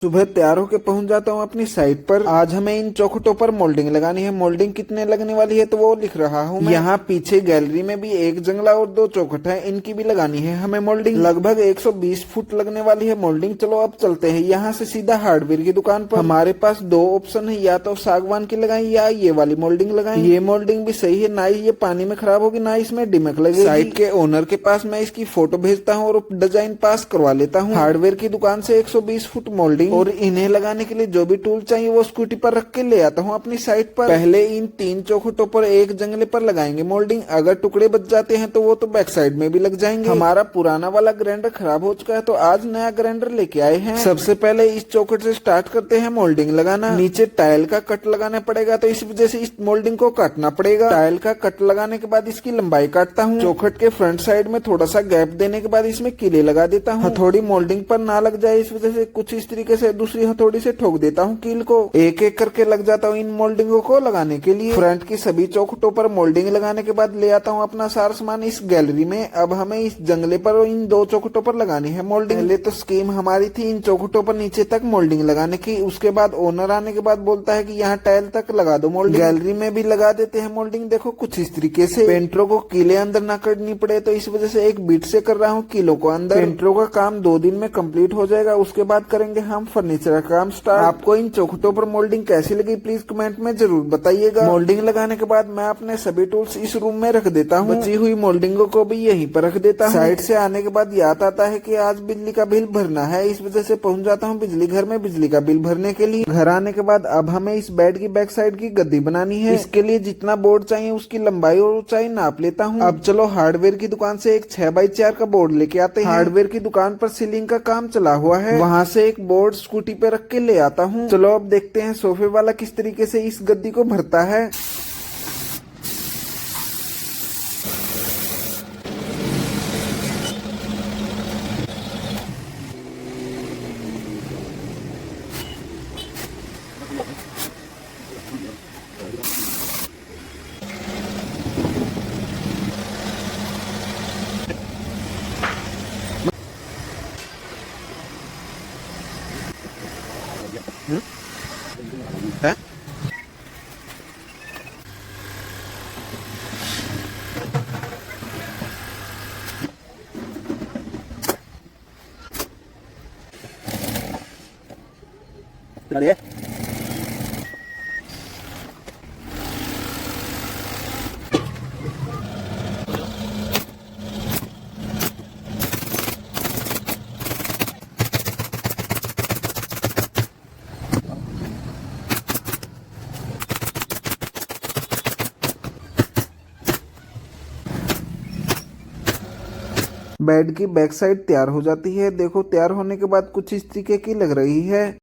सुबह तैयार होकर पहुंच जाता हूं अपनी साइट पर। आज हमें इन चौखटों पर मोल्डिंग लगानी है। मोल्डिंग कितने लगने वाली है तो वो लिख रहा हूं मैं। यहाँ पीछे गैलरी में भी एक जंगला और 2 चौखट है, इनकी भी लगानी है हमें मोल्डिंग। लगभग 120 फुट लगने वाली है मोल्डिंग। चलो अब चलते हैं यहाँ से सीधा हार्डवेयर की दुकान पर। हमारे पास 2 ऑप्शन है, या तो सागवान की लगाएं या ये वाली मोल्डिंग लगाएं। ये मोल्डिंग भी सही है, ना ही ये पानी में खराब होगी ना इसमें डिमक लगेगी। साइट के ओनर के पास मैं इसकी फोटो भेजता हूँ और डिजाइन पास करवा लेता हूँ। हार्डवेयर की दुकान से 120 फुट मोल्डिंग और इन्हें लगाने के लिए जो भी टूल चाहिए वो स्कूटी पर रख के ले आता हूँ अपनी साइट पर। पहले इन 3 चौखटों पर एक जंगले पर लगाएंगे मोल्डिंग। अगर टुकड़े बच जाते हैं तो वो तो बैक साइड में भी लग जाएंगे। हमारा पुराना वाला ग्राइंडर खराब हो चुका है तो आज नया ग्राइंडर लेके आए हैं। सबसे पहले इस चौखट से स्टार्ट करते हैं मोल्डिंग लगाना। नीचे टाइल का कट लगाना पड़ेगा तो इस वजह से इस मोल्डिंग को काटना पड़ेगा। टाइल का कट लगाने के बाद इसकी लंबाई काटता हूँ। चौखट के फ्रंट साइड में थोड़ा सा गैप देने के बाद इसमें कीले लगा देता हूँ। हथौड़ी मोल्डिंग पर ना लग जाए इस वजह से कुछ इस तरीके से दूसरी हथौड़ी से ठोक देता हूँ कील को। एक एक करके लग जाता हूँ इन मोल्डिंगों को लगाने के लिए। फ्रंट की सभी चौखटों पर मोल्डिंग लगाने के बाद ले आता हूँ अपना सारा सामान इस गैलरी में। अब हमें इस जंगले पर और इन 2 चौखटों पर लगानी है मोल्डिंग। पहले तो स्कीम हमारी थी इन चौखटों पर नीचे तक मोल्डिंग लगाने की। उसके बाद ओनर आने के बाद बोलता है कि यहाँ टाइल तक लगा दो मोल्डिंग। गैलरी में भी लगा देते हैं मोल्डिंग। देखो कुछ इस तरीके से। पेंटरों को कीले अंदर ना करनी पड़े तो इस वजह से एक बीट से कर रहा हूँ कीलों को अंदर। पेंटरों का काम 2 दिन में कंप्लीट हो जाएगा। उसके बाद करेंगे हम फर्नीचर का काम स्टार्ट। आपको इन चौखटों पर मोल्डिंग कैसी लगी प्लीज कमेंट में जरूर बताइएगा। मोल्डिंग लगाने के बाद मैं अपने सभी टूल्स इस रूम में रख देता हूँ। बची हुई मोल्डिंगों को भी यहीं पर रख देता हूँ। साइड से आने के बाद याद आता है कि आज बिजली का बिल भरना है, इस वजह से पहुंच जाता हूँ बिजली घर में बिजली का बिल भरने के लिए। घर आने के बाद अब हमें इस बेड की बैक साइड की गद्दी बनानी है। इसके लिए जितना बोर्ड चाहिए उसकी लंबाई और ऊंचाई नाप लेता हूँ। अब चलो हार्डवेयर की दुकान से एक 6x4 का बोर्ड लेके आते हैं। हार्डवेयर की दुकान पर सीलिंग का काम चला हुआ है, वहाँ से एक बोर्ड स्कूटी पे रख के ले आता हूँ। चलो अब देखते हैं सोफे वाला किस तरीके से इस गद्दी को भरता है। है? चलिए बेड की बैक साइड तैयार हो जाती है। देखो तैयार होने के बाद कुछ इस तरीके की लग रही है।